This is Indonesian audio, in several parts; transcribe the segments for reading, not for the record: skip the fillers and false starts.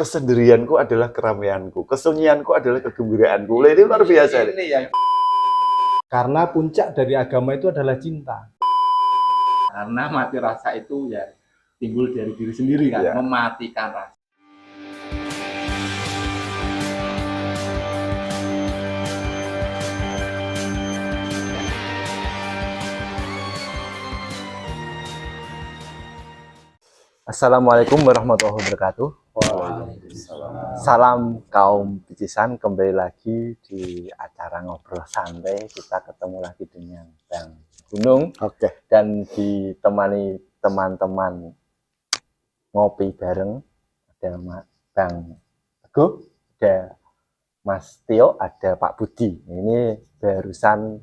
kesendirianku adalah keramaianku, kesunyianku adalah kegembiraanku. Ini luar biasa. Ini yang Karena puncak dari agama itu adalah cinta. karena mati rasa itu ya timbul dari diri sendiri kan, Ya. mematikan rasa. Assalamualaikum warahmatullahi wabarakatuh. Salam kaum picisan, kembali lagi di acara ngobrol santai. Kita ketemu lagi dengan Bang Gunung. Oke. Dan ditemani teman-teman ngopi bareng. Ada Bang Teguh, ada Mas Tio, ada Pak Budi. Ini barusan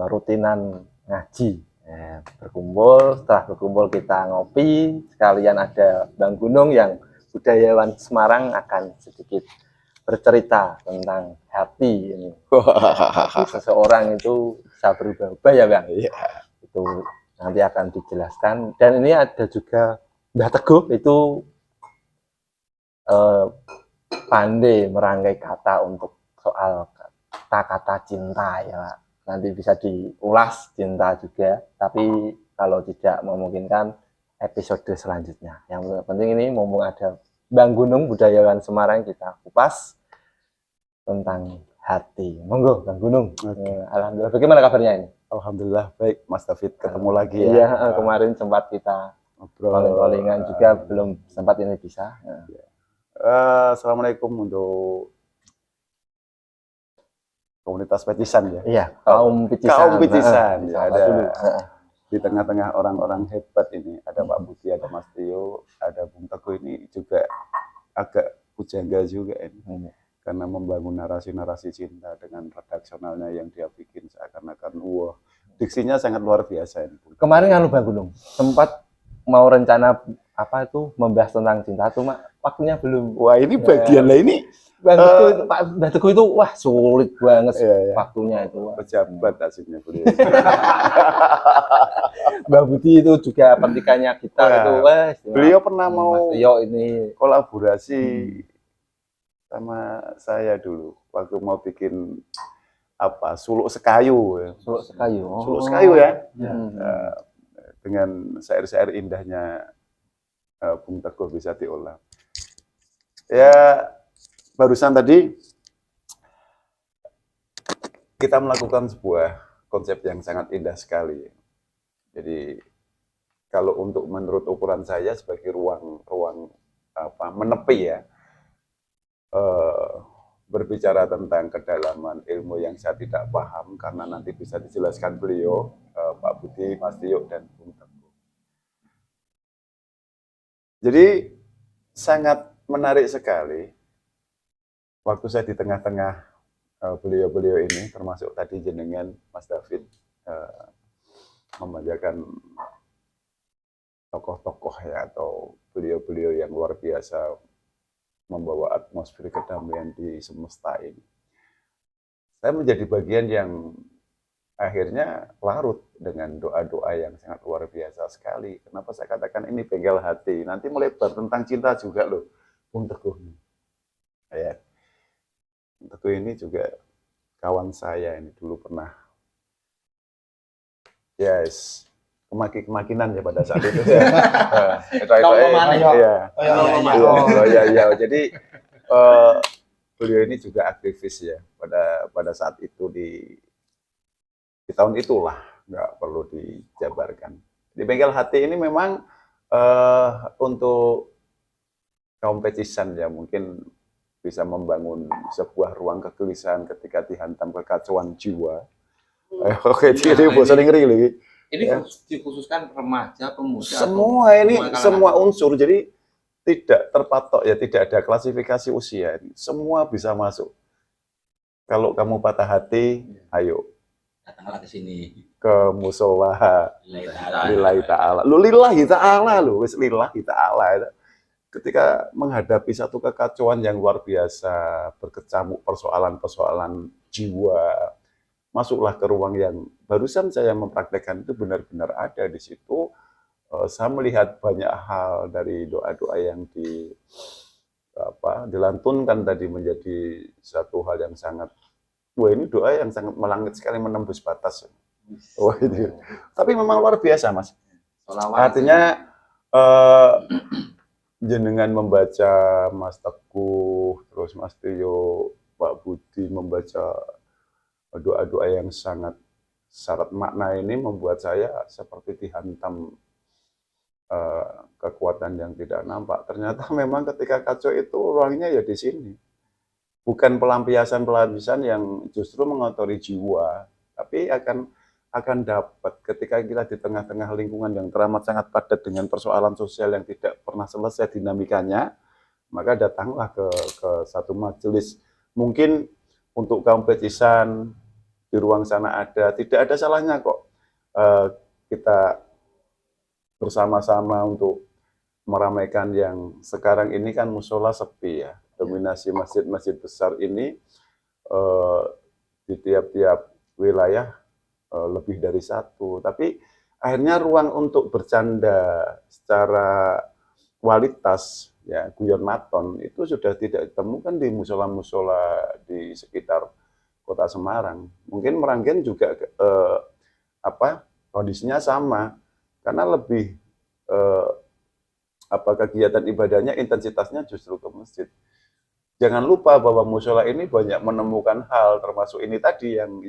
rutinan ngaji. Setelah berkumpul kita ngopi, sekalian ada Bang Gunung yang budayawan Semarang akan sedikit bercerita tentang hati ini. Hati seseorang itu bisa berubah-ubah ya Bang? Iya. Itu nanti akan dijelaskan. Dan ini ada juga Mbah Teguh, itu pandai merangkai kata untuk soal kata-kata cinta ya Pak. Nanti bisa diulas cinta juga, tapi kalau tidak memungkinkan episode selanjutnya. Yang penting ini mumpung ada Bang Gunung, budayawan Semarang, kita kupas tentang hati. Monggo Bang Gunung. Alhamdulillah. Bagaimana kabarnya ini? Alhamdulillah baik, Mas David, ketemu lagi ya. Iya, kemarin sempat kita calling-callingan juga, belum sempat ini bisa. Assalamualaikum untuk komunitas pecisan ya. Iya, kaum picisan. Kaum picisan. Ya, ada dulu. di tengah-tengah orang-orang hebat ini. Ada Pak Budi, ada Mas Tio, ada Bung Teguh, ini juga agak pujangga juga ini. Karena membangun narasi-narasi cinta dengan redaksionalnya yang dia bikin seakan-akan wah, diksinya sangat luar biasa ini. Kemarin kan Bang Gunung sempat mau rencana apa itu membahas tentang cinta, cuma waktunya belum. Wah, ini bagian lah ini. Bang Teguh itu, Pak Bang Teguh itu wah sulit banget waktunya itu. Pejabat aslinya beliau. Mbak Budi itu juga petikannya kita itu wah. Beliau pernah mau Tio ini kolaborasi sama saya dulu waktu mau bikin apa Suluk Sekayu. Suluk Sekayu. Suluk Sekayu ya. Hmm. Dengan syair-syair indahnya Bung Teguh bisa diolah. Ya, barusan tadi kita melakukan sebuah konsep yang sangat indah sekali. Jadi kalau untuk menurut ukuran saya sebagai ruang apa menepi ya, berbicara tentang kedalaman ilmu yang saya tidak paham karena nanti bisa dijelaskan beliau, Pak Budi, Mas Tio, dan Bung Teguh. Jadi sangat menarik sekali waktu saya di tengah-tengah beliau-beliau ini, termasuk tadi jenengan Mas David, memanjakan tokoh-tokoh ya, atau beliau-beliau yang luar biasa membawa atmosfer kedamaian di semesta ini. Saya menjadi bagian yang akhirnya larut dengan doa-doa yang sangat luar biasa sekali. Kenapa saya katakan ini bengkel hati? Nanti melebar tentang cinta juga loh, Bung Teguh. Ya. Bung Teguh ini juga kawan saya, ini dulu pernah kemakinan ya pada saat itu ya. Jadi beliau ini juga aktivis ya pada saat itu di tahun itulah, nggak perlu dijabarkan. Di bengkel hati ini memang untuk kaum pecisan ya, mungkin bisa membangun sebuah ruang kegelisahan ketika dihantam kekacauan jiwa. Oke, jadi bosan ngeri lagi. Ini dikhususkan remaja, pemuda. Semua ini semua unsur, jadi tidak terpatok ya, tidak ada klasifikasi usia. Semua bisa masuk. Kalau kamu patah hati, ayo datanglah ke sini. Ke musola lillahi ta'ala. Lu lillahi ta'ala lu, wis lillahi ta'ala. Ketika menghadapi satu kekacauan yang luar biasa, berkecamuk persoalan-persoalan jiwa, masuklah ke ruang yang barusan saya mempraktekkan itu benar-benar ada di situ. Saya melihat banyak hal dari doa-doa yang dilantunkan tadi menjadi satu hal yang sangat, wah ini doa yang sangat melangit sekali, menembus batas. Wah itu. Tapi memang luar biasa Mas. Sholawat. Artinya jenengan membaca Mas Teguh, terus Mas Tio, Pak Budi membaca doa-doa yang sangat syarat makna ini membuat saya seperti dihantam kekuatan yang tidak nampak. Ternyata memang ketika kacau itu ruangnya ya di sini. Bukan pelampiasan-pelampiasan yang justru mengotori jiwa, tapi akan dapat ketika kita di tengah-tengah lingkungan yang teramat sangat padat dengan persoalan sosial yang tidak pernah selesai dinamikanya, maka datanglah ke satu majelis. Mungkin untuk kaum pecisan di ruang sana ada, tidak ada salahnya kok kita bersama-sama untuk meramaikan yang sekarang ini kan musola sepi ya. Dominasi masjid-masjid besar ini di tiap-tiap wilayah lebih dari satu, tapi akhirnya ruang untuk bercanda secara kualitas ya guyon maton itu sudah tidak ditemukan di musola-musola di sekitar Kota Semarang. Mungkin Meranggen juga kondisinya sama karena lebih kegiatan ibadahnya intensitasnya justru ke masjid. Jangan lupa bahwa musola ini banyak menemukan hal termasuk ini tadi yang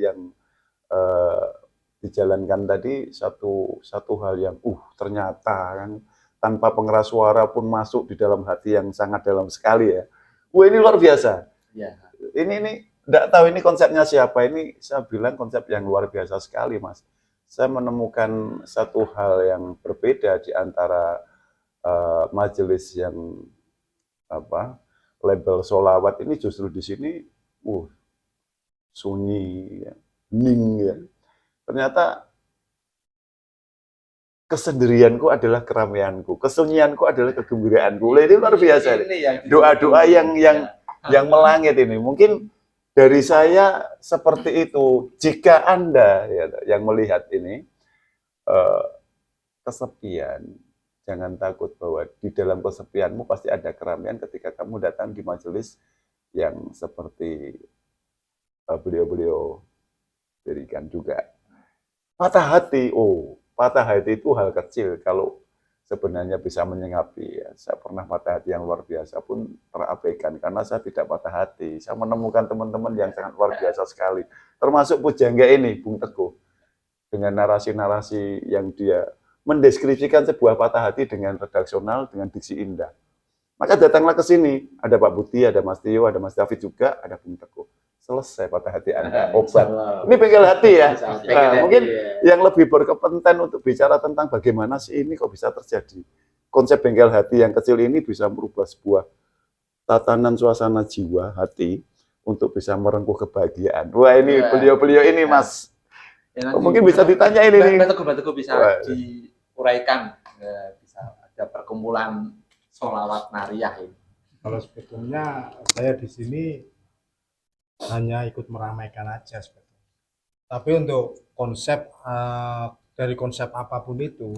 dijalankan tadi satu hal yang ternyata kan tanpa pengeras suara pun masuk di dalam hati yang sangat dalam sekali ya. Ini luar biasa. Ya. Ini enggak tahu ini konsepnya siapa, ini saya bilang konsep yang luar biasa sekali Mas. Saya menemukan satu hal yang berbeda di antara majelis yang label sholawat ini justru di sini sunyi ya. Hening ya. Ternyata kesendirianku adalah keramaianku, kesunyianku adalah kegembiraanku. Ini luar biasa. Doa-doa yang melangit ini. Mungkin dari saya seperti itu. Jika Anda yang melihat ini kesepian, jangan takut bahwa di dalam kesepianmu pasti ada keramaian ketika kamu datang di majelis yang seperti beliau-beliau berikan juga. Patah hati itu hal kecil kalau sebenarnya bisa menyikapi ya. Saya pernah patah hati yang luar biasa pun terabaikan karena saya tidak patah hati. Saya menemukan teman-teman yang sangat luar biasa sekali. Termasuk pujangga ini, Bung Teguh. Dengan narasi-narasi yang dia mendeskripsikan sebuah patah hati dengan redaksional, dengan diksi indah. Maka datanglah ke sini. Ada Pak Budi, ada Mas Tio, ada Mas David juga, ada Bung Teguh. Selesai patah hati Anda, obat. Ini bengkel hati ya. Mungkin yang lebih berkepentingan untuk bicara tentang bagaimana sih ini kok bisa terjadi. Konsep bengkel hati yang kecil ini bisa merubah sebuah tatanan suasana jiwa hati untuk bisa merengkuh kebahagiaan. Wah ini beliau-beliau ini Mas. Mungkin bisa ditanya ini nih. Teguh bisa diuraikan, bisa ada perkumpulan sholawat nariyah ini. Kalau sebetulnya saya di sini hanya ikut meramaikan aja sebetulnya. Tapi untuk konsep dari konsep apapun itu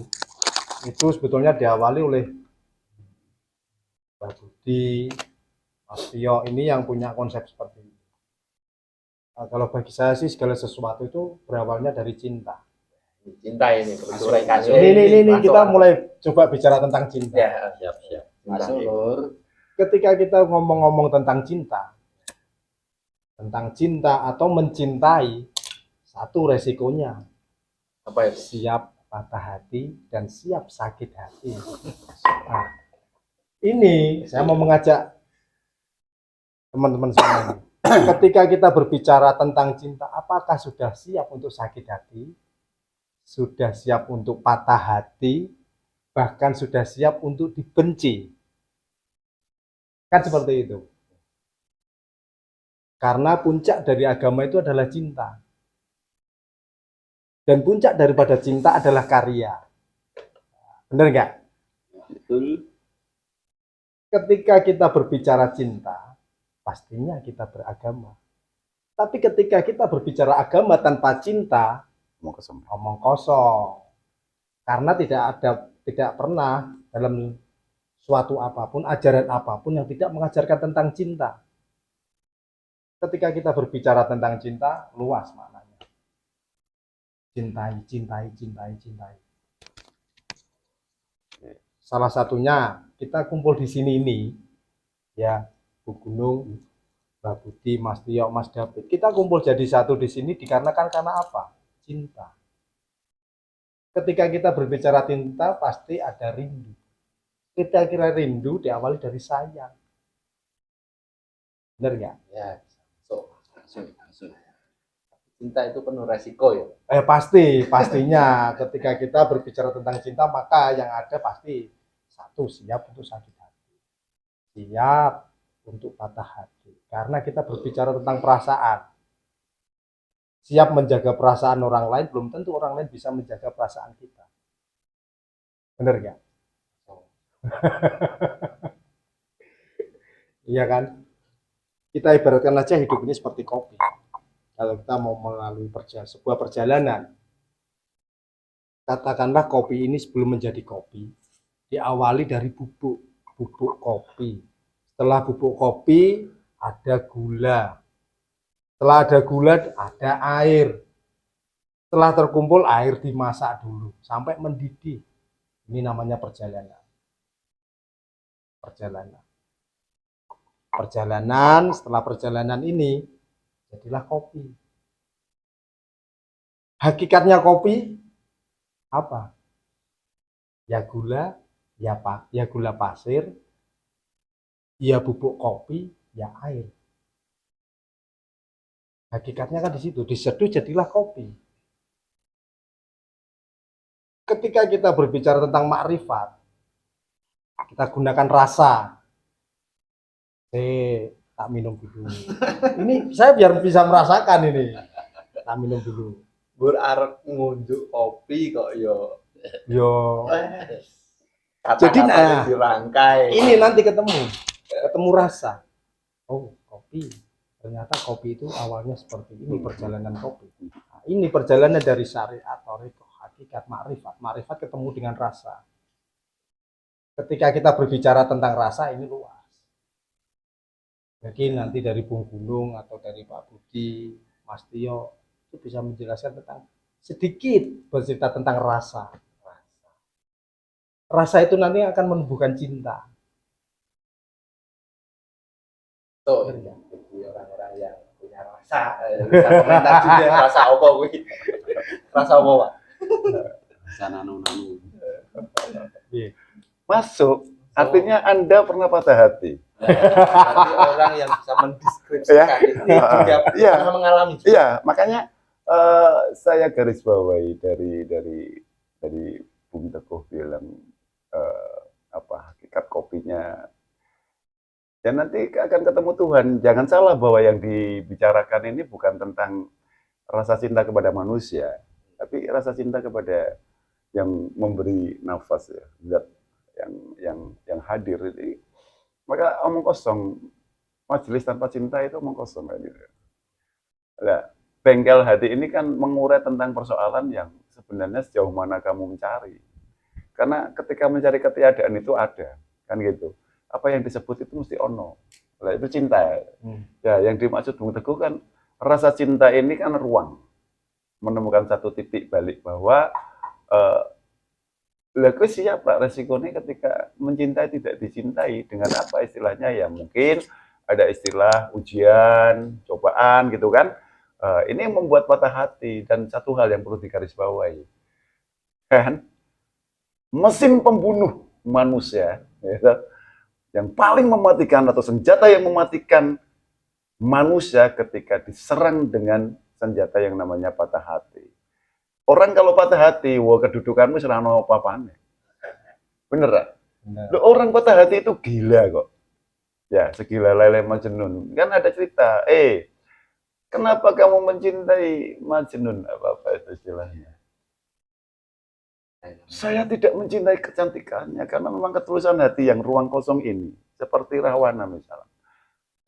sebetulnya diawali oleh Pak Budi, Mas Tio ini yang punya konsep seperti ini. Kalau bagi saya sih segala sesuatu itu berawalnya dari cinta. Cinta ini beruraikan. Ini kita mulai coba bicara tentang cinta. Ya, siap. Masuk Lur. Ketika kita ngomong-ngomong tentang cinta atau mencintai, satu resikonya Apa itu? siap patah hati dan siap sakit hati. Nah, ini saya mau mengajak teman-teman semua. Ketika kita berbicara tentang cinta, apakah sudah siap untuk sakit hati? Sudah siap untuk patah hati? Bahkan sudah siap untuk dibenci? Kan seperti itu. Karena puncak dari agama itu adalah cinta. Dan puncak daripada cinta adalah karya. Benar nggak? Betul. Ketika kita berbicara cinta, pastinya kita beragama. Tapi ketika kita berbicara agama tanpa cinta, omong kosong. Karena tidak pernah dalam suatu apapun, ajaran apapun yang tidak mengajarkan tentang cinta. Ketika kita berbicara tentang cinta, luas maknanya. Cintai, cintai, cintai, cintai. Salah satunya kita kumpul di sini ini, ya, Bu Gunung, Mbak Budi, Mas Tio, Mas David. Kita kumpul jadi satu di sini dikarenakan karena apa? Cinta. Ketika kita berbicara cinta, pasti ada rindu. Kita kira rindu diawali dari sayang. Benar nggak? Ya, langsung. Cinta itu penuh resiko ya. Pastinya ketika kita berbicara tentang cinta, maka yang ada pasti satu, siap untuk sakit hati, siap untuk patah hati, karena kita berbicara tentang perasaan. Siap menjaga perasaan orang lain, belum tentu orang lain bisa menjaga perasaan kita. Benar nggak? Iya kan? Kita ibaratkan aja hidup ini seperti kopi. Kalau kita mau melalui sebuah perjalanan, katakanlah kopi ini sebelum menjadi kopi, diawali dari bubuk kopi. Setelah bubuk kopi, ada gula. Setelah ada gula, ada air. Setelah terkumpul, air dimasak dulu sampai mendidih. Ini namanya perjalanan. Setelah perjalanan ini, jadilah kopi. Hakikatnya kopi apa? Ya gula, ya gula pasir, ya bubuk kopi, ya air. Hakikatnya kan di situ, diseduh jadilah kopi. Ketika kita berbicara tentang makrifat, kita gunakan rasa. Tak minum dulu. Ini saya biar bisa merasakan ini. Tak minum dulu. Berarti ngunjuk kopi kok yo. Jadi dirangkai. Ini nanti ketemu rasa. Oh, kopi. Ternyata kopi itu awalnya seperti ini perjalanan kopi. Nah, ini perjalanan dari syariat, thariqah, hakikat, makrifat. Makrifat ketemu dengan rasa. Ketika kita berbicara tentang rasa, ini luas. Jadi nanti dari Bung Gunung atau dari Pak Budi, Mas Tio itu bisa menjelaskan tentang sedikit bercerita tentang rasa. Rasa itu nanti akan menumbuhkan cinta. Tuh, orang-orang yang punya rasa, bisa komentar juga rasa apa kuwi. Rasa apa, Pak? Rasa nanu-nanu. Iya. Masuk, artinya Anda pernah patah hati. Berarti orang yang bisa mendeskripsikan ini juga pernah mengalami. Iya, makanya saya garis bawahi dari Bung Teguh bilang hakikat kopinya. Dan nanti akan ketemu Tuhan. Jangan salah bahwa yang dibicarakan ini bukan tentang rasa cinta kepada manusia, tapi rasa cinta kepada yang memberi nafas ya, zat yang hadir. Jadi, maka omong kosong, majelis tanpa cinta itu omong kosong kan gitu. Nah, bengkel hati ini kan mengurai tentang persoalan yang sebenarnya sejauh mana kamu mencari. Karena ketika mencari ketiadaan itu ada, kan gitu. Apa yang disebut itu mesti ono. Nah, itu cinta. Ya, yang dimaksud Bung Teguh kan rasa cinta ini kan ruang. Menemukan satu titik balik bahwa lalu siapa resikonya ketika mencintai tidak dicintai dengan apa istilahnya ya, mungkin ada istilah ujian, cobaan gitu kan. Ini yang membuat patah hati. Dan satu hal yang perlu digarisbawahi kan, mesin pembunuh manusia ya, yang paling mematikan atau senjata yang mematikan manusia ketika diserang dengan senjata yang namanya patah hati. Orang kalau patah hati, wah kedudukanmu serano apa-apanya. Bener gak? Orang patah hati itu gila kok. Ya, segila Laila Majnun. Kan ada cerita, kenapa kamu mencintai Majnun? Apa-apa itu istilahnya. Saya tidak mencintai kecantikannya, karena memang ketulusan hati yang ruang kosong ini. Seperti Rahwana misalnya.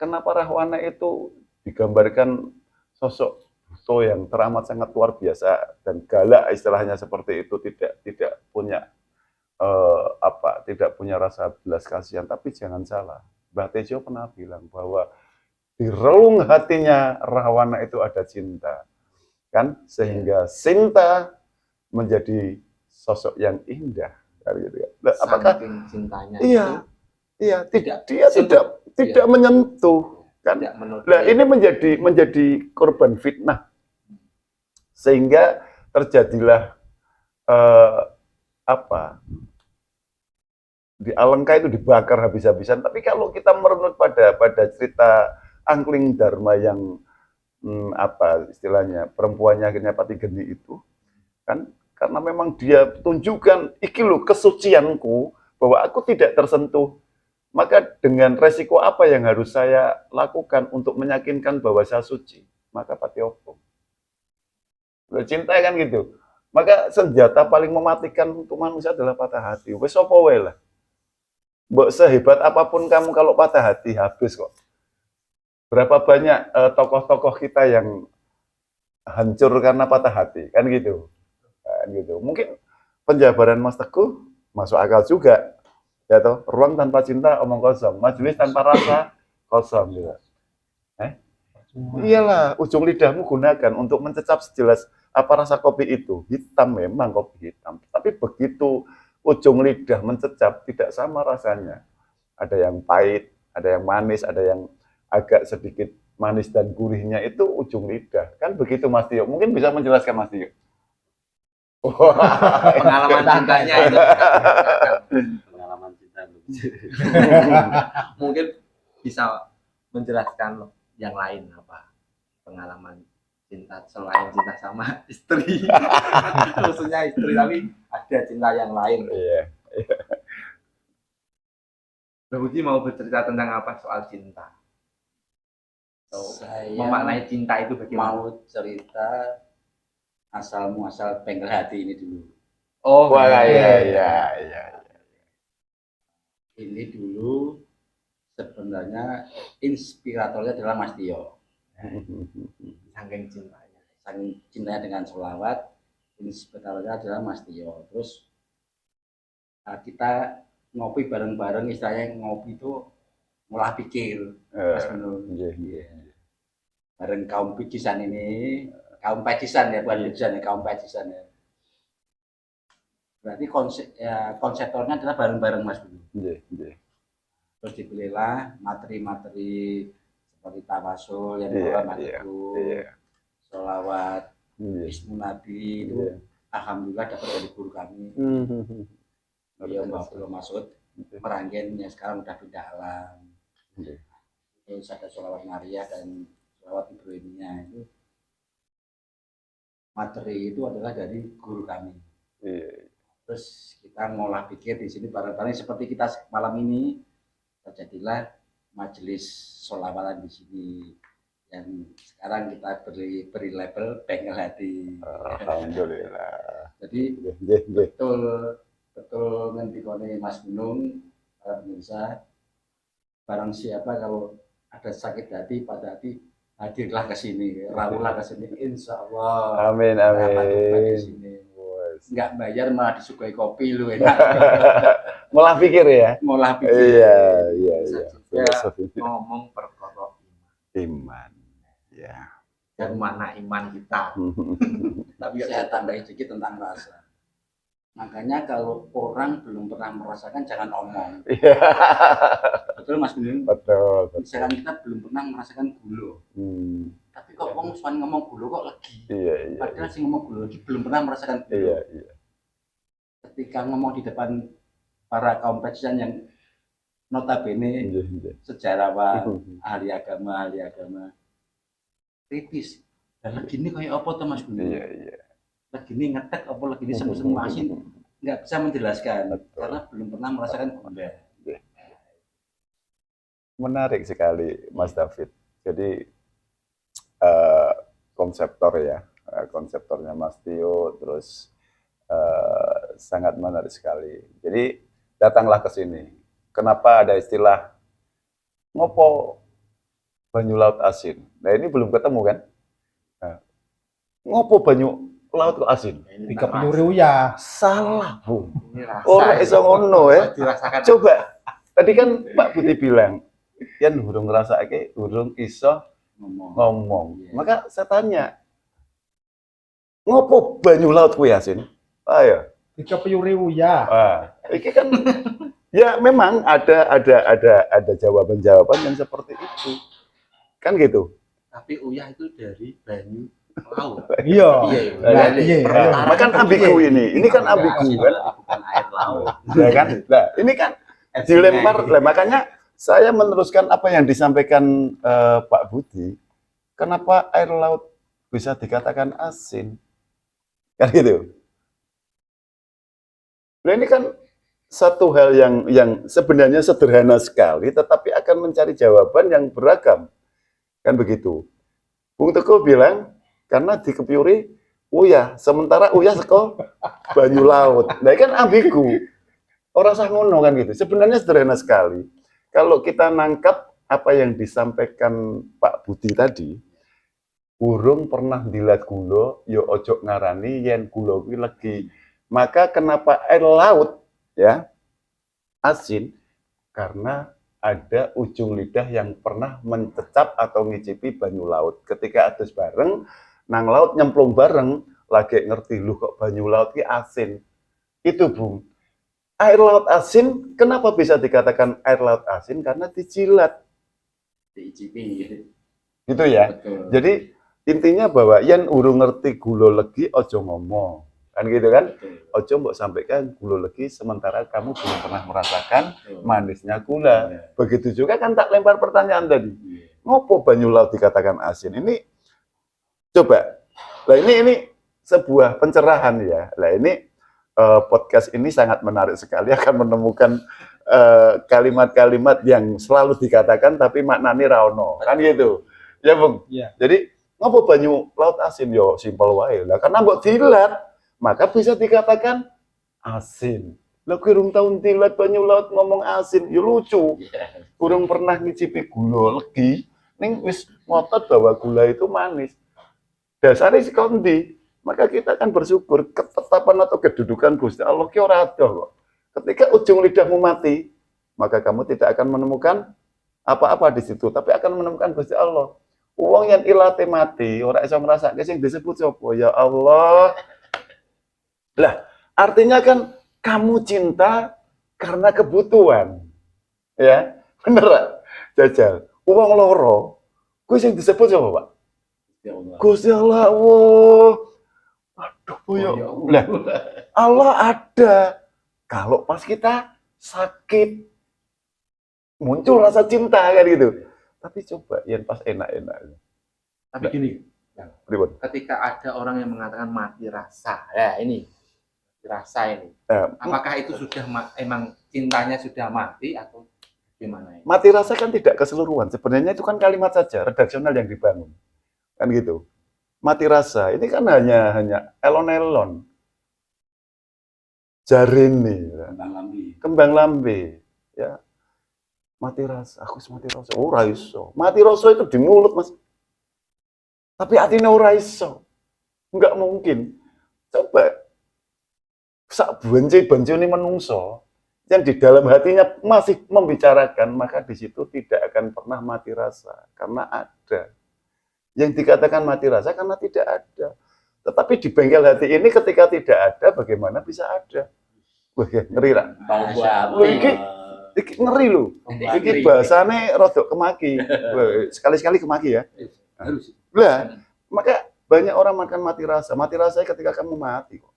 Kenapa Rahwana itu digambarkan sosok yang teramat sangat luar biasa dan galak istilahnya seperti itu, tidak punya tidak punya rasa belas kasihan, tapi jangan salah. Mbah Tejo pernah bilang bahwa di relung hatinya Rahwana itu ada cinta, kan? Sehingga Sinta menjadi sosok yang indah, kan gitu ya. Nah, apakah Saking cintanya iya, itu iya, tidak dia tidak menyentuh, kan? tidak menodai. Nah, ini menjadi korban fitnah, sehingga terjadilah eh, apa? Di Alengka itu dibakar habis-habisan. Tapi kalau kita merunut pada cerita Angkling Dharma yang istilahnya perempuannya akhirnya Pati Geni itu, kan karena memang dia tunjukkan iki lho kesucianku, bahwa aku tidak tersentuh, maka dengan resiko apa yang harus saya lakukan untuk meyakinkan bahwa saya suci? Maka Pati Obong. Cinta kan gitu. Maka senjata paling mematikan untuk manusia adalah patah hati. Wes apa wae lah. Mbok sehebat apapun kamu kalau patah hati habis kok. Berapa banyak tokoh-tokoh kita yang hancur karena patah hati, kan gitu. Kan gitu. Mungkin penjabaran Mas Teguh masuk akal juga. Ya toh, ruang tanpa cinta omong kosong, majelis tanpa rasa kosong juga. Iyalah, ujung lidahmu gunakan untuk mencecap sejelas apa rasa kopi itu. Hitam memang kopi hitam, tapi begitu ujung lidah mencecap tidak sama rasanya. Ada yang pahit, ada yang manis, ada yang agak sedikit manis dan gurihnya itu ujung lidah. Kan begitu Mas Tio. Mungkin bisa menjelaskan Mas Tio. Pengalaman cintanya itu. Pengalaman cinta Mungkin bisa menjelaskan yang lain apa pengalaman cinta selain cinta sama istri. Maksudnya istri tapi ada cinta yang lain. Iya. Mbak Budi mau bercerita tentang apa soal cinta? Saya Memaknai cinta itu bagaimana? mau cerita asal muasal bengkel hati ini dulu. Oh, Wah, iya. Ini dulu sebenarnya inspiratornya adalah Mas Tio. saking cintanya. Saking cintanya dengan sholawat, inspiratornya adalah Mas Tio. Terus kita ngopi bareng-bareng, istilahnya ngopi itu ngolah pikir, Mas Gunung. Bareng kaum picisan ini, kaum pecisan ya, bukan picisan ya, kaum pecisan ya. Berarti konseptornya adalah bareng-bareng Mas Gunung. Terus dibelilah materi-materi seperti tawasul yang sholawat, Ismu Nabi itu alhamdulillah dapat dari guru kami. Beliau Mbak Masud Meranggen yang sekarang udah pindah alam. Terus ada sholawat Maria dan sholawat Ibrahimnya itu materi itu adalah dari guru kami. Terus kita ngolah pikir di sini bareng-bareng seperti kita malam ini, terjadilah majelis sholawatan di sini yang sekarang kita beri label bengkel hati. Alhamdulillah. Jadi betul ngendikone Mas Gunung, para pemirsa, barang siapa kalau ada sakit hati, pada hati, hadirlah ke sini, rawuhlah ke sini, insya Allah. Amin. Nggak bayar malah disukai kopi lu enak. Ngolah pikir ya. Ngolah pikir. Iya. Ngomong perkara Iman. Ya. dan mana iman kita. Tapi saya tambahin sedikit tentang rasa. Makanya kalau orang belum pernah merasakan jangan omong. Betul Mas Gunung? Betul. Misalkan kita belum pernah merasakan gula. Tapi kok orang suka ngomong gula kok lagi. Iya. Padahal sih ngomong gula lagi belum pernah merasakan gula. Iya. Ketika ngomong di depan para kaum pecisan yang notabene sejarawan, ahli agama, kritis. Dan lagi ini kayak apa tuh Mas Gunung? Iya. Lagi ini ngetek apa lagi ini semu-semu asin, nggak bisa menjelaskan. Betul. Karena belum pernah merasakan gula. Menarik sekali Mas David. Jadi konseptornya Mas Tio, terus sangat menarik sekali. Jadi datanglah ke sini. Kenapa ada istilah ngopo banyu laut asin? Nah ini belum ketemu kan? Nah, ngopo banyu laut kok asin. Ini Dikepiyuri uyah. Salah, Bung. Ini rasa. Ora iso ngono ya. Dirasakan. Coba. Tadi kan Pak Budi bilang, yen urung ngrasake, urung iso ngomong. Iya. Maka saya tanya, ngopo banyu laut kuwi asin? Ayo. Dikepiyuri uyah. Iki kan ya memang ada jawaban-jawaban yang seperti itu. Kan gitu. Tapi uyah itu dari banyu laut. Iya. Iya. Iya. Maka kan ambigu ini. Ini kan ambigu kan. Bukan air laut. Ya kan? Nah, ini kan dilempar. Lah, makanya saya meneruskan apa yang disampaikan Pak Budi. Kenapa air laut bisa dikatakan asin? Kan gitu. Nah, ini kan satu hal yang sebenarnya sederhana sekali, tetapi akan mencari jawaban yang beragam. Kan begitu. Bung Teguh bilang, karena dikepiyuri uyah, sementara uyah seko banyu laut. Nah, kan ambigu. Orang sah ngono kan gitu. Sebenarnya sederhana sekali. Kalau kita nangkap apa yang disampaikan Pak Budi tadi, burung pernah dilat gula, yo ojo ngarani yen gula kuwi legi. Maka kenapa air laut ya asin? Karena ada ujung lidah yang pernah mencecap atau ngicipi banyu laut. Ketika adus bareng, nang laut nyemplung bareng, lagi ngerti lu kok banyu laut ki asin. Itu Bung. Air laut asin, kenapa bisa dikatakan air laut asin? Karena dijilat. Diicipi. Gitu ya. Betul. Jadi intinya bahwa yen urung ngerti gula legi ojo ngomong. Kan gitu kan? Betul. Ojo mbok sampaikan gula legi sementara kamu belum pernah merasakan Betul. manisnya gula. Iya. Begitu juga kan tak lempar pertanyaan tadi. Iya. Ngopo banyu laut dikatakan asin? Ini coba. Lah ini sebuah pencerahan ya. Lah ini podcast ini sangat menarik sekali akan menemukan kalimat-kalimat yang selalu dikatakan tapi maknanya ra ono. Kan gitu. Ya, Bung. Iya. Jadi ngopo banyu laut asin yo simpel wae. Lah karena mbok dilat maka bisa dikatakan asin. Lah kurang tahun tilat banyu laut ngomong asin, ya lucu. Iya. Kurang pernah ngicipi gula legi, ning wis ngotot bahwa gula itu manis. Dasarnya si kondi, maka kita akan bersyukur ketetapan atau kedudukan Gusti Allah ki ora ada kok. Ketika ujung lidahmu mati, maka kamu tidak akan menemukan apa-apa di situ, tapi akan menemukan Gusti Allah. Wong yang ilate mati, ora iso ngrasake sing disebut sapa? Ya Allah. Lah, artinya kan kamu cinta karena kebutuhan. Ya, bener gak? Jajal. Wong loro, kuwi sing disebut sapa, Pak? Ya Allah. Gusti Allah. Wah. Aduh, boyo. Lah, Allah ada. Kalau pas kita sakit muncul rasa cinta kan gitu. Tapi coba yang pas enak-enak. Tapi gini, Pripun? ketika ada orang yang mengatakan mati rasa, ya ini mati rasa ini, apakah itu sudah emang cintanya sudah mati atau gimana ini? Mati rasa kan tidak keseluruhan. Sebenarnya itu kan kalimat saja, redaksional yang dibangun. Kan gitu. Mati rasa, ini kan hanya elon-elon. Jarini, Kembang lambi. kembang lambe. Ya. Mati rasa, aku mati rasa. Ora iso. Mati rasa itu di mulut, Mas. Tapi atine ora iso. Enggak mungkin. Coba sak banci-bancine menungso yang di dalam hatinya masih membicarakan, maka di situ tidak akan pernah mati rasa karena ada. Yang dikatakan mati rasa karena tidak ada. Tetapi di bengkel hati ini ketika tidak ada, bagaimana bisa ada? Wah, ya, ngeri ra. Lho, iki ngeri lho. Iki bahasane rodok kemaki. Wah, sekali-sekali kemaki ya. Harus. Lah, maka banyak orang makan mati rasa. Mati rasanya ketika kamu mati kok.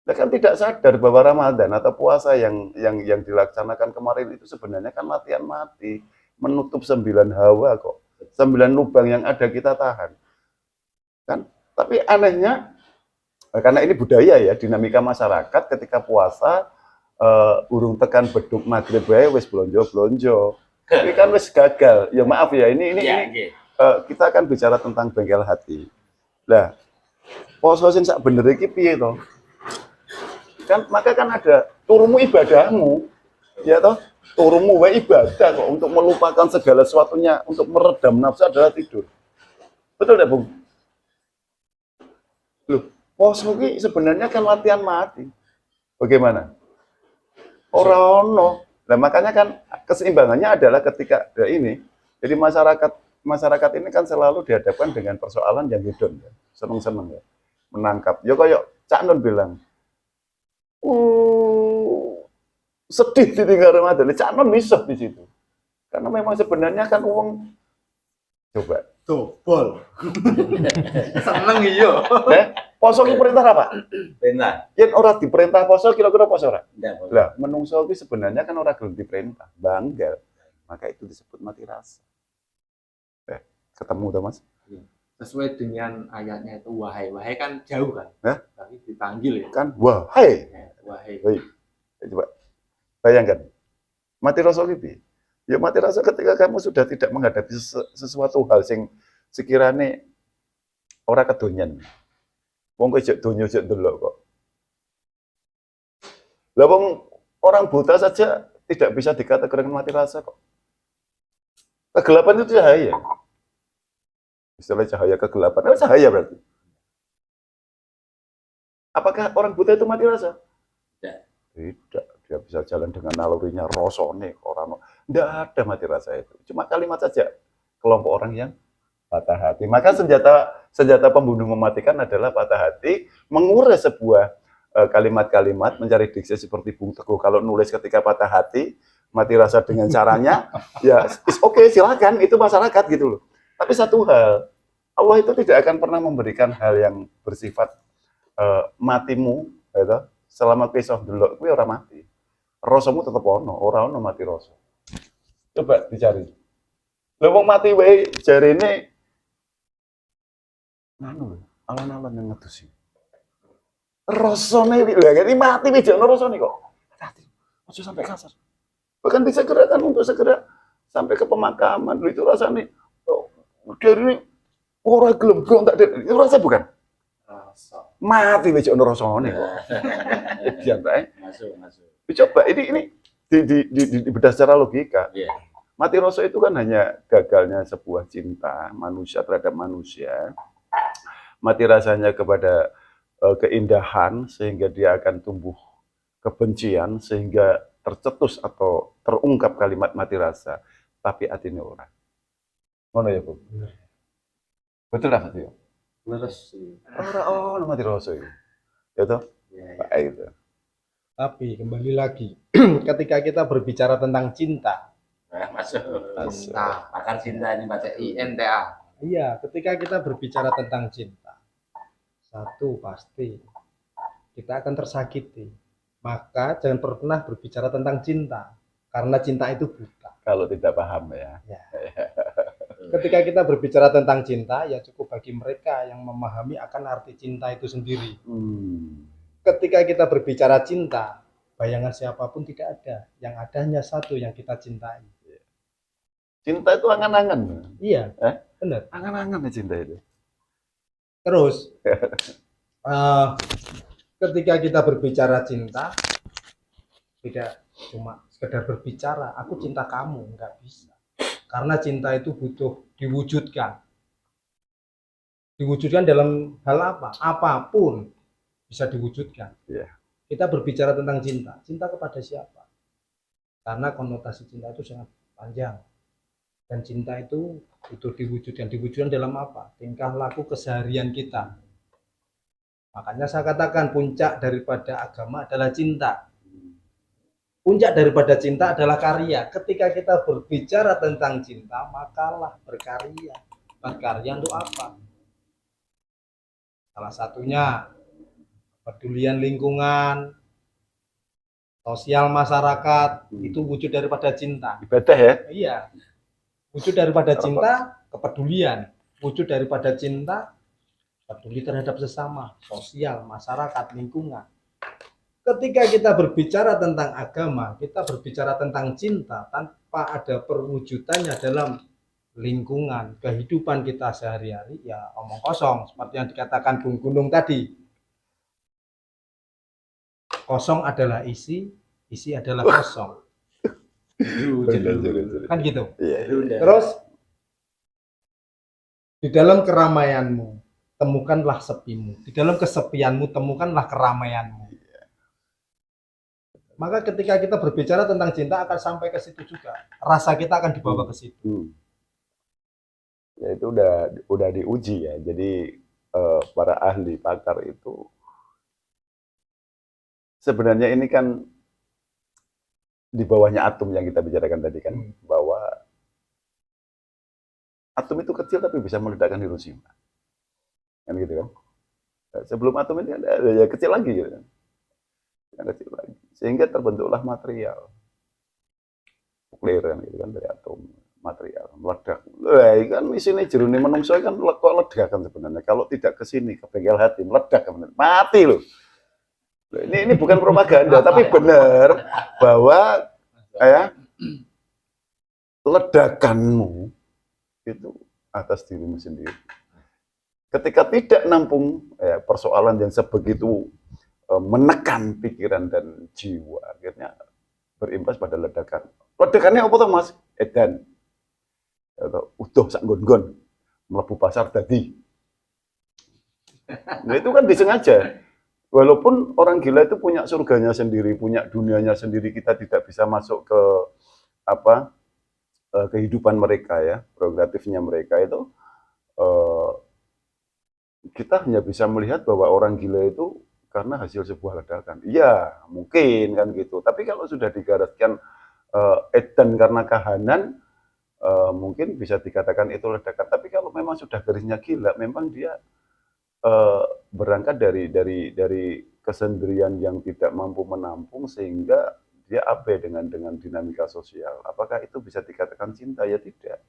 Nah, kan tidak sadar bahwa Ramadan atau puasa yang dilaksanakan kemarin itu sebenarnya kan latihan mati, menutup 9 hawa kok. 9 lubang yang ada kita tahan. Kan? Tapi anehnya karena ini budaya ya, dinamika masyarakat ketika puasa urung tekan beduk maghrib wae wis blonjo-blonjo. Ini kan wis gagal. Ya maaf ya, ini kita akan bicara tentang bengkel hati. Lah, poso sing sak bener iki piye to? Kan maka kan ada turumu ibadahmu. Ya toh? Turumu wae ibadah kok untuk melupakan segala sesuatunya, untuk meredam nafsu adalah tidur. Betul enggak, Bung? Loh, Poso ini sebenarnya kan latihan mati. Bagaimana? Orang ono. Nah, makanya kan keseimbangannya adalah ketika ada ini. Jadi masyarakat ini kan selalu dihadapkan dengan persoalan yang hedon, ya. Seneng-seneng ya. Menangkap. Ya kayak Cak Nun bilang, sedih ditinggal Ramadan. Cak Nun misah di situ. Karena memang sebenarnya kan uang coba. Dobol. Seneng iya. Poso ki perintah apa? Benar. Yen ora diperintah poso kira-kira poso ora? Ndak, Bos. Lah, menungso ki sebenarnya kan ora gelem diperintah, banggal. Maka itu disebut mati rasa. Ketemu tuh Mas? Sesuai dengan ayatnya itu wahai. Wahai kan jauh kan? Hah? Tapi dipanggil ya. Kan wahai. Wahai. Coba bayangkan. Mati rasa ki piye? Ya mati rasa ketika kamu sudah tidak menghadapi sesuatu hal sing sekiranya ora kedonyan. Wong kowe jek donya jek ndelok kok. Lah wong orang buta saja tidak bisa dikategorikan mati rasa kok. Kegelapan itu cahaya. Istilah cahaya kegelapan. Cahaya berarti. Apakah orang buta itu mati rasa? Tidak. Dia bisa jalan dengan nalurinya rosone orang. Tidak ada mati rasa itu. Cuma kalimat saja. Kelompok orang yang patah hati. Maka senjata pembunuh mematikan adalah patah hati, menguras sebuah kalimat-kalimat, mencari diksi seperti Bung Teguh. Kalau nulis ketika patah hati, mati rasa dengan caranya, ya oke, silakan, itu masyarakat gitu loh. Tapi satu hal, Allah itu tidak akan pernah memberikan hal yang bersifat matimu, gitu, selama kisah delok, kuwi ora mati. Rasamu tetep ono, ora ono mati rasa. Coba dicari. Lha wong mati wae jarene anu alon-alon yang ngedusi. Rasane lha iki mati wae jane rasane kok. Hati. Aja sampai kasar. Bahkan bisa gerakan untuk segera sampai ke pemakaman. Itu rasane dari ini ora gelem tak itu rasa bukan? Rasa. Mati wae jane rasane kok. Dian bae. Masuk. Coba ini di bedah secara logika. Iya. Mati rasa itu kan hanya gagalnya sebuah cinta manusia terhadap manusia. Mati rasanya kepada keindahan sehingga dia akan tumbuh kebencian sehingga tercetus atau terungkap kalimat mati rasa. Tapi hatinya orang. Mana ya, Bu? Betul lah itu. Leres. Orang mati rasa itu. Ya toh? Baik itu. Tapi kembali lagi, ketika kita berbicara tentang cinta, Masuk. Cinta. Pakar cinta ini baca INTA. iya, ketika kita berbicara tentang cinta, satu pasti kita akan tersakiti. Maka jangan pernah berbicara tentang cinta, karena cinta itu buta. Kalau tidak paham ya. Ketika kita berbicara tentang cinta, ya cukup bagi mereka yang memahami akan arti cinta itu sendiri. Ketika kita berbicara cinta, bayangan siapapun tidak ada. Yang ada hanya satu yang kita cintai. Cinta itu angan-angan. Iya, benar. Angan-angan ya cinta itu. Terus, ketika kita berbicara cinta, tidak cuma sekedar berbicara, aku cinta kamu, nggak bisa. Karena cinta itu butuh diwujudkan. Diwujudkan dalam hal apa? Apapun bisa diwujudkan. Iya. Kita berbicara tentang cinta. Cinta kepada siapa? Karena konotasi cinta itu sangat panjang. Dan cinta itu butuh diwujudkan. Diwujudkan dalam apa? Tingkah laku keseharian kita. Makanya saya katakan puncak daripada agama adalah cinta. Puncak daripada cinta adalah karya. Ketika kita berbicara tentang cinta, makalah berkarya. Berkarya untuk apa? Salah satunya pedulian lingkungan, sosial masyarakat, itu wujud daripada cinta. Ibadah ya. Iya. Wujud daripada cinta, kepedulian. Wujud daripada cinta, peduli terhadap sesama, sosial, masyarakat, lingkungan. Ketika kita berbicara tentang agama, kita berbicara tentang cinta tanpa ada perwujudannya dalam lingkungan, kehidupan kita sehari-hari, ya omong kosong. Seperti yang dikatakan Bung Gunung tadi. Kosong adalah isi, isi adalah kosong. Kan gitu. Iya. Terus di dalam keramaianmu, temukanlah sepimu. Di dalam kesepianmu, temukanlah keramaianmu. Maka ketika kita berbicara tentang cinta akan sampai ke situ juga. Rasa kita akan dibawa ke situ. Ya itu udah diuji ya. Jadi para ahli pakar itu sebenarnya ini kan di bawahnya atom yang kita bicarakan tadi kan, bahwa atom itu kecil tapi bisa meledakkan Hiroshima. Kan gitu kan. Sebelum atom ini ada ya kecil lagi gitu kan. Yang kecil lagi. Sehingga terbentuklah material. Nuklir kan gitu kan, dari atom material meledak. Lah kan isine jerone menungso kan kok ledakan sebenarnya. Kalau tidak ke sini ke bengkel hati meledak kan mati loh. Ini bukan propaganda tapi benar bahwa ledakanmu itu atas dirimu sendiri. Ketika tidak nampung persoalan yang sebegitu menekan pikiran dan jiwa, akhirnya berimbas pada ledakan. Ledakannya apa tuh Mas? Edan. Atau udah sak gon-gon mlebu pasar dadi. Nah itu kan disengaja. Walaupun orang gila itu punya surganya sendiri, punya dunianya sendiri, kita tidak bisa masuk ke kehidupan mereka ya, prerogatifnya mereka itu. Kita hanya bisa melihat bahwa orang gila itu karena hasil sebuah ledakan. Iya, mungkin kan gitu. Tapi kalau sudah digariskan edan karena kahanan, mungkin bisa dikatakan itu ledakan. Tapi kalau memang sudah garisnya gila, memang dia berangkat dari kesendirian yang tidak mampu menampung sehingga dia abai dengan dinamika sosial. Apakah itu bisa dikatakan cinta? Ya tidak.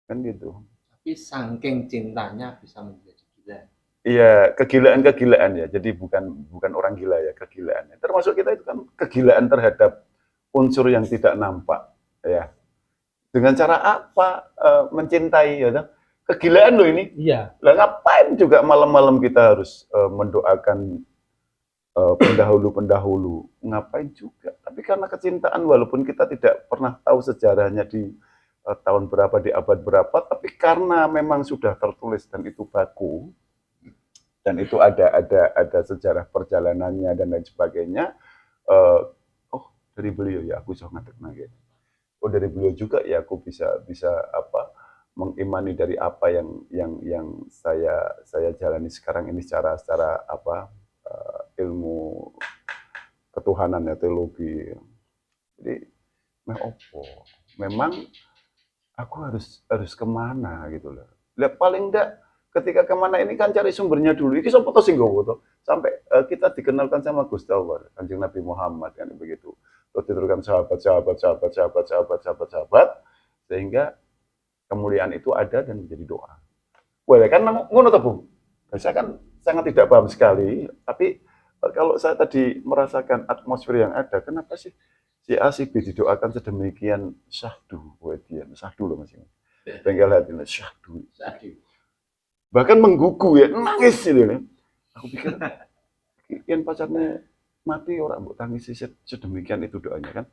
Kan gitu. Tapi saking cintanya bisa menjadi gila. Iya, kegilaan ya. Jadi bukan orang gila ya, kegilaan. Termasuk kita itu kan kegilaan terhadap unsur yang tidak nampak ya. Dengan cara apa mencintai ya? Kegilaan loh ini. Iya. Lah ngapain juga malam-malam kita harus mendoakan pendahulu. Ngapain juga. Tapi karena kecintaan walaupun kita tidak pernah tahu sejarahnya di tahun berapa, di abad berapa, tapi karena memang sudah tertulis dan itu baku dan itu ada sejarah perjalanannya dan lain sebagainya. Dari beliau ya aku bisa ngadeg nage. Dari beliau juga ya aku bisa mengimani dari apa yang saya jalani sekarang ini secara ilmu ketuhanan ya, teologi. Jadi memang aku harus kemana gitu loh. Lihat paling enggak ketika kemana ini kan cari sumbernya dulu. Ini sopo to sing nggowo sampai kita dikenalkan sama Gusti Allah, Kanjeng Nabi Muhammad kan begitu. Terus diturunkan sahabat sehingga kemuliaan itu ada dan menjadi doa. Wah, kan ngono to, Bung. Saya kan sangat tidak paham sekali, tapi kalau saya tadi merasakan atmosfer yang ada, kenapa sih si A, si B didoakan sedemikian syahdu, syahdu loh Mas. Bengkel hati, syahdu. Bahkan menggugu ya, nangis gitu ya. Aku pikir, yang pacarnya mati orang mbok tangisi sedemikian itu doanya kan.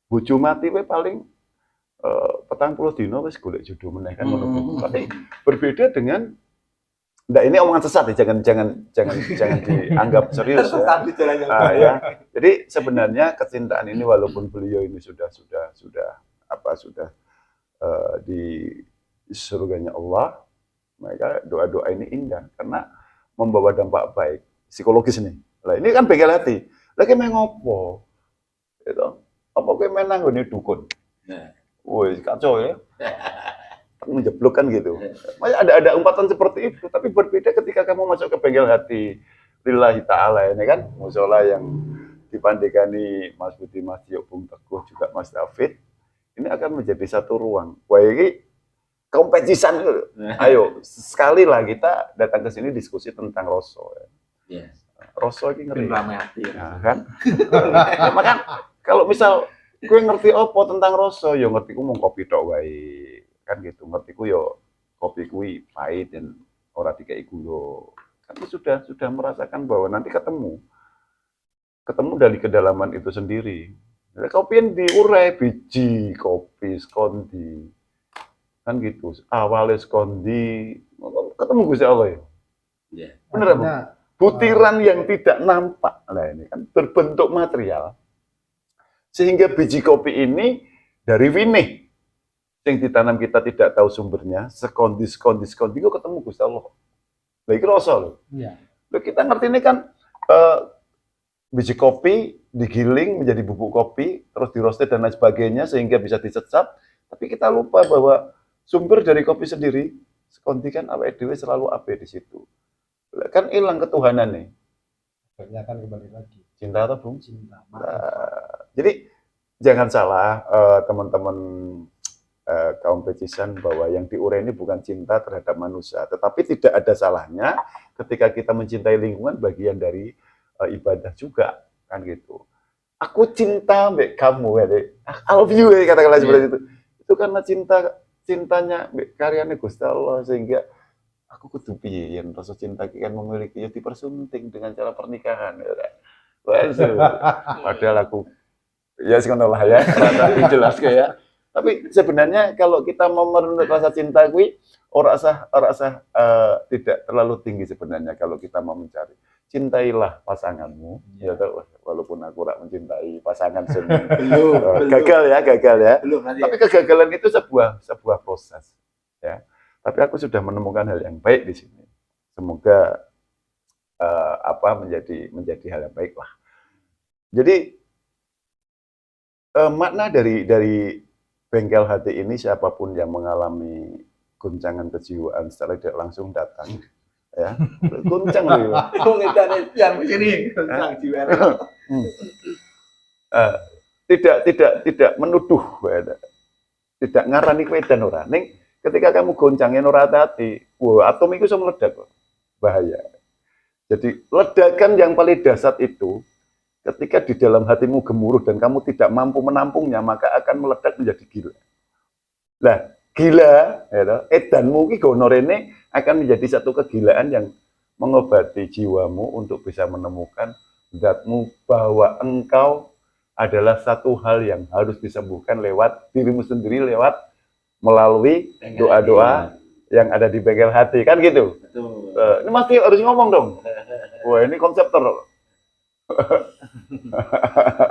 Bojo mati we paling 40 dino wis golek jodoh meneh kan ngono. Tapi berbeda dengan ini omongan sesat ya, jangan dianggap serius ya. Ya. Jadi sebenarnya kecintaan ini walaupun beliau ini sudah di surganya Allah, maka doa-doa ini indah karena membawa dampak baik psikologis nih. Lah ini kan bengkel hati. Lagi main ngopo? Itu apa kowe menang ngene dukun? Nah. Woi, kacau ya. Menjeblok kan gitu. Ada umpatan seperti itu, tapi berbeda ketika kamu masuk ke bengkel hati lillahi ta'ala ini kan, musola yang dipandegani Mas Budi, Mas Tio, Bung Teguh, juga Mas David, ini akan menjadi satu ruang. Wah ini kompetisian. Ayo, sekali lah kita datang ke sini diskusi tentang Rosso. Ya. Rosso ini ngeri. Nah, kan? Maka kalau misal gue ngerti apa tentang Rosso, yo ngerti ku mung kopi tok wae. Kan gitu, ngerti ku yo kopi kuwi pahit dan ora dikai gula. Kan sudah merasakan bahwa nanti ketemu dari kedalaman itu sendiri. Nah, kopi yang diurai biji kopi skondi. Kan gitu. Awalnya skondi, ketemu Gusti Allah ya. Iya. Bener apa? Artinya, Butiran yang tidak nampak. Nah ini kan berbentuk material. Sehingga biji kopi ini dari winih yang ditanam kita tidak tahu sumbernya, sekondi kok ketemu Gusti Allah. Lah iki rasa lho. iya. Loh, kita ngerti ini kan biji kopi digiling menjadi bubuk kopi, terus dirosted dan lain sebagainya sehingga bisa dicecap. Tapi kita lupa bahwa sumber dari kopi sendiri, sekondi kan awake dhewe selalu ape di situ. Lah, kan hilang ketuhanan nih. Akhirnya kan kembali lagi Cinta atau Bung? cinta. Jadi jangan salah teman-teman kaum pecisan bahwa yang diurai ini bukan cinta terhadap manusia, tetapi tidak ada salahnya ketika kita mencintai lingkungan bagian dari ibadah juga kan gitu. Aku cinta mbak kamu ya, I love you ya, katakanlah seperti itu. Itu karena cintanya mbak karyanya Gusti Allah sehingga aku kudu piye yen rasa cinta ki kan memiliki ya dipersunting dengan cara pernikahan ya. Padahal aku ya sekono lah ya, tadi jelas kayak. Tapi sebenarnya kalau kita mau merenung rasa cinta kuwi ora usah tidak terlalu tinggi sebenarnya kalau kita mau mencari. Cintailah pasanganmu, ya toh, walaupun aku ora mencintai pasangan gagal ya. Belum nanti. Tapi kegagalan itu sebuah proses ya. Tapi aku sudah menemukan hal yang baik di sini. Semoga menjadi hal yang baik lah. Jadi makna dari bengkel hati ini siapapun yang mengalami guncangan kejiwaan secara tidak langsung datang ya. Guncang loh. Yang sini tentang jiwa. Tidak menuduh ya. Tidak ngarani wedan ora. Ning ketika kamu goncangin ora hati, atom itu bisa meledak kok. Bahaya. Jadi ledakan yang paling dahsyat itu ketika di dalam hatimu gemuruh dan kamu tidak mampu menampungnya, maka akan meledak menjadi gila. Nah, gila, ya, edanmu ki gono rene akan menjadi satu kegilaan yang mengobati jiwamu untuk bisa menemukan zatmu bahwa engkau adalah satu hal yang harus disembuhkan lewat dirimu sendiri, lewat melalui doa-doa yang ada di bengkel hati, kan gitu. Betul. Ini mesti harus ngomong dong. Wah, ini konseptor.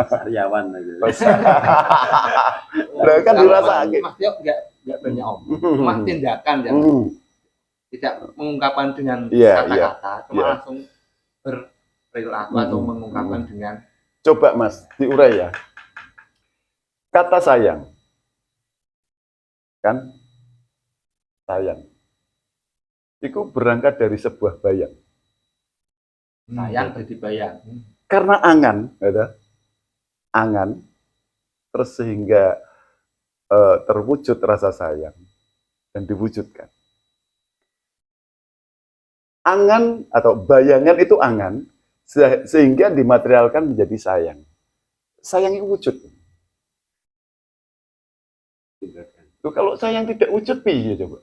Sariawan aja. Lah kan dirasakan. Mas Tio nggak banyak omong, cuma tindakan yang tidak mengungkapkan dengan kata-kata, cuma langsung berperilaku atau mengungkapkan dengan. Coba Mas, diurai ya. Kata sayang, kan? Sayang. Itu berangkat dari sebuah bayang. Sayang jadi bayang. Karena angan, ada angan, terus sehingga terwujud rasa sayang dan diwujudkan. Angan atau bayangan itu angan, sehingga dimaterialkan menjadi sayang. Sayang itu wujud. Tuh, kalau sayang tidak wujud, piye coba?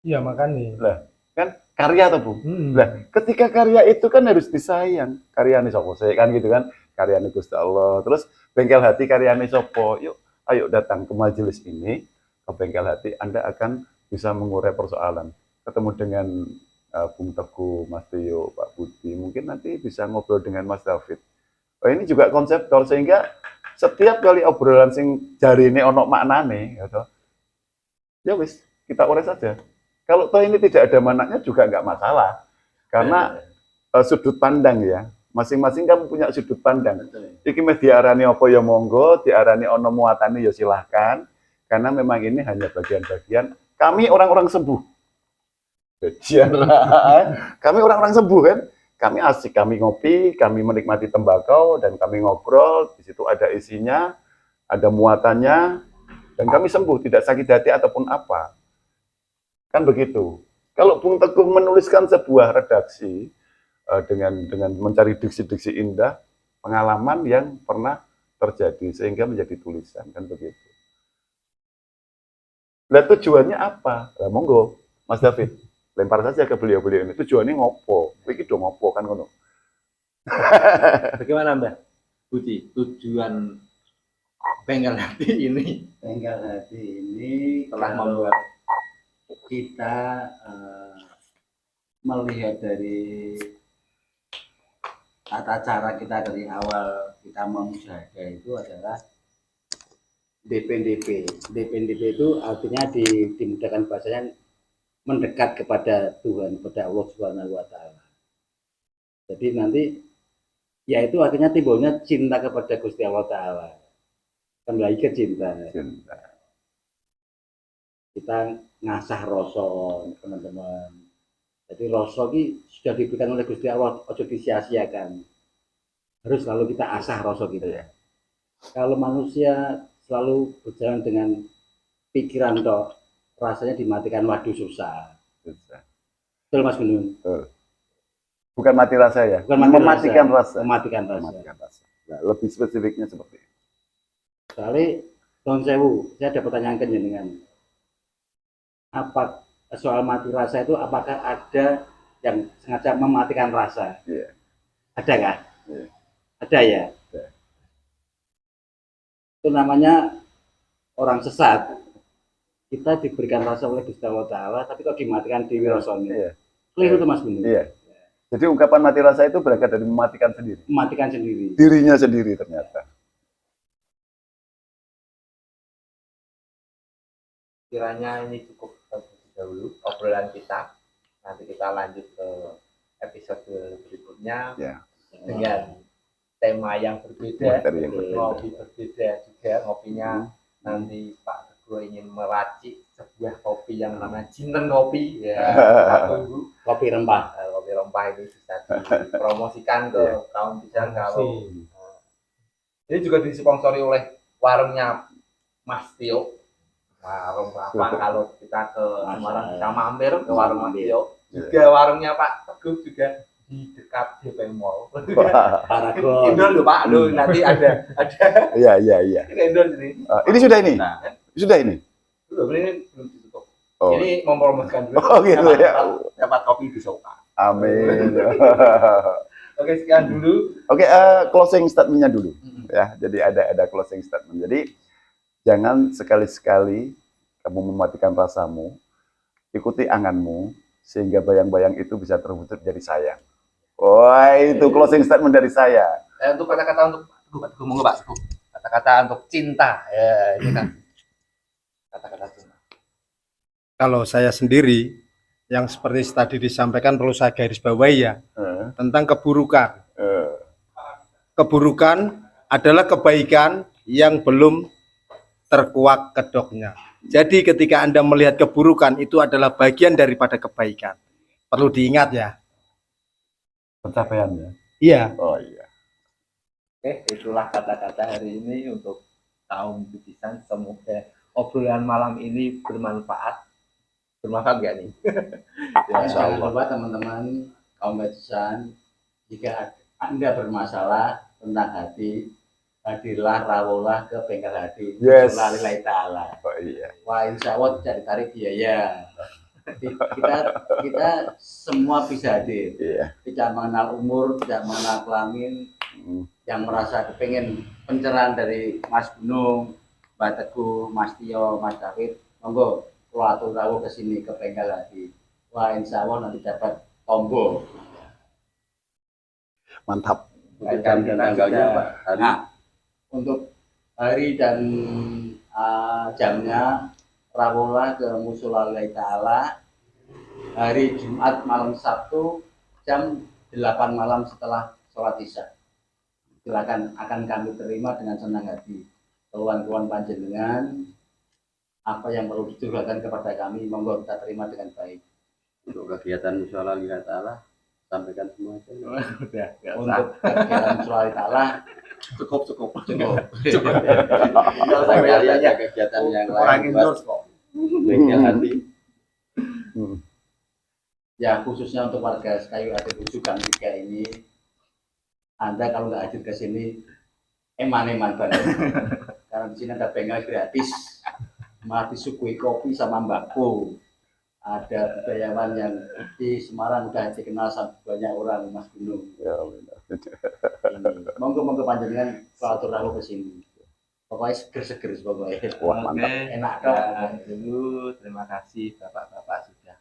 Iya makanya. Lah, kan karya atau Bung? Lah, ketika karya itu kan harus disayang. Karyane sapa sih kan gitu kan? Karyane Gusti Allah. Terus bengkel hati karyane sapa? Yuk, ayo datang ke majelis ini, ke bengkel hati, Anda akan bisa mengurai persoalan. Ketemu dengan Bung Teguh, Mas Tio, Pak Budi, mungkin nanti bisa ngobrol dengan Mas David. Oh, ini juga konseptor sehingga setiap kali obrolan sing jarine ono maknane, gitu. Ya wis, kita urai saja. Kalau toh ini tidak ada manaknya juga nggak masalah, karena sudut pandang ya, masing-masing kamu punya sudut pandang. Iki meh diarani apa ya monggo, diarani ono muatane ya silahkan, karena memang ini hanya bagian-bagian. Kami orang-orang sembuh, kami orang-orang sembuh kan, kami asik, kami ngopi, kami menikmati tembakau dan kami ngobrol. Di situ ada isinya, ada muatannya, dan kami sembuh, tidak sakit hati ataupun apa. Kan begitu. Kalau Bung Teguh menuliskan sebuah redaksi dengan mencari diksi-diksi indah, pengalaman yang pernah terjadi sehingga menjadi tulisan, kan begitu. Lah tujuannya apa? Lah monggo, Mas David, lempar saja ke beliau-beliau ini. Tujuannya ngopo? Iki do ngopo kan ngono. Bagaimana Mbak Budi, tujuan bengkel hati ini? Bengkel hati ini Telah membuat kita melihat dari tata cara kita dari awal kita memujahadah itu adalah DPNDP. DPNDP itu artinya dimudahkan bahasanya mendekat kepada Tuhan, kepada Allah Subhanahu wa taala. Jadi nanti ya itu akhirnya timbulnya cinta kepada Gusti Allah taala. Kembali ke cinta. Kita ngasah rasa, teman-teman. Jadi rasa ini sudah diberikan oleh Gusti Allah, ojo disia-siakan. Harus selalu kita asah rasa gitu ya. Kalau manusia selalu berjalan dengan pikiran toh, rasanya dimatikan, waduh susah. Betul Mas Gunung? Bukan mati rasa ya? Bukan mati mematikan rasa. Mematikan rasa. Mematikan rasa. Nah, lebih spesifiknya seperti itu. Soalnya, Don Sewu, saya ada pertanyaan ke jenengan. Apa soal mati rasa itu apakah ada yang sengaja mematikan rasa? Iya. Ada nggak? Iya. Ada ya? Ada. Itu namanya orang sesat. Kita diberikan rasa oleh Gusti Allah Ta'ala, tapi kok dimatikan Dewi Rasanya. Iya. Keliru tuh Mas Gunung. Iya. Jadi ungkapan mati rasa itu berangkat dari mematikan sendiri. Mematikan sendiri. Dirinya sendiri ternyata. Kiranya ini cukup terlebih dahulu obrolan kita. Nanti kita lanjut ke episode berikutnya Ya. dengan tema yang berbeda, Materi yang berbeda. ngopi berbeda juga. Ngopinya nanti Pak Teguh ingin meracik sebuah kopi yang namanya Jinten Kopi. Ya, kita tunggu. Kopi rempah. Kopi rempah ini bisa dipromosikan ke kaum pisan kalau ini juga disponsori oleh warungnya Mas Tio. Warung apa kalau kita ke Semarang bisa mampir ke warung Mas Tio. Juga warungnya Pak Teguh juga di dekat DP Mall. Paragon. Indol loh Pak, loh nanti ada Iya. Indol ini. Ini sudah ini? Nah, Sudah ini? belum ini belum ditutup. Oh. Ini mempromosikan dulu. Oh gitu ya. Dapat kopi di Soka. Amin. Oke, sekian dulu. Oke, closing statement-nya dulu. Ya, jadi ada closing statement. Jadi jangan sekali-sekali kamu mematikan rasamu, ikuti anganmu, sehingga bayang-bayang itu bisa terwujud jadi sayang. Wah, itu closing statement dari saya. Untuk kata-kata untuk Pak Teguh, monggo Pak Teguh. Kata-kata untuk cinta. Ya, ini kan kata-kata cinta. Kalau saya sendiri, yang seperti tadi disampaikan perlu saya garis bawahi ya, tentang keburukan. Keburukan adalah kebaikan yang belum terkuak kedoknya. Jadi ketika Anda melihat keburukan, itu adalah bagian daripada kebaikan. Perlu diingat ya. Pencapaiannya. Iya. Oh iya. Oke, itulah kata-kata hari ini untuk kaum butisan. Semoga obrolan malam ini bermanfaat. Bermanfaat nggak nih? Ya, jangan lupa teman-teman kaum butisan, jika Anda bermasalah tentang hati, hadirlah, rawuhlah ke bengkel hati. Yes. Lillahi ta'ala. Oh iya. Wah, insya Allah tidak ditarik biaya. Kita semua bisa hadir. Iya. Tidak mengenal umur, tidak mengenal kelamin. Yang merasa kepengen pencerahan dari Mas Gunung, Mbak Teguh, Mas Tio, Mas David, monggo atur rawuh ke sini ke bengkel hati. Wah, insya Allah nanti dapat tombol. Mantap. Dan tanggalnya Pak. Nah, untuk hari dan jamnya rawuhlah ke Mushola Lillahi Ta'ala hari Jumat malam Sabtu jam 8 malam setelah sholat isya. Silakan, akan kami terima dengan senang hati. Keluhan-keluhan panjenengan, apa yang perlu dicurahkan kepada kami, monggo kita terima dengan baik. Untuk kegiatan Mushola Lillahi Ta'ala sampaikan semua aja. Udah, Untuk kegiatan Mushola Lillahi Ta'ala cukup. Sampai ada kegiatan yang Orang lain endorse buat kok. bengkel hati. ya khususnya untuk warga Sekayu Ati Rujukan 3 ini, Anda kalau nggak hadir ke sini eman-eman banget. Karena di sini ada bengkel gratis, malah disuguhi kopi sama mbakku. Ada budayawan yang di Semarang udah dikenal sama banyak orang, Mas Gunung. Ya, Monggo panjenengan silaturahmi ke sini. Pokoknya seger-seger pokoknya. Wah, mantap. Enak Ya, dong. dulu terima kasih bapak-bapak sudah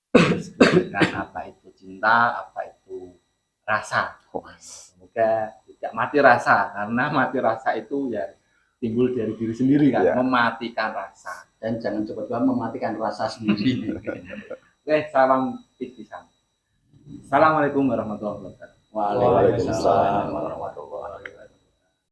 menjelaskan apa itu cinta, apa itu rasa. Semoga tidak mati rasa, karena mati rasa itu ya timbul dari diri sendiri kan, Iya. mematikan rasa. Dan jangan coba-coba mematikan rasa sendiri. Oke, salam ikhtisan. Assalamualaikum warahmatullahi wabarakatuh. Waalaikumsalam warahmatullahi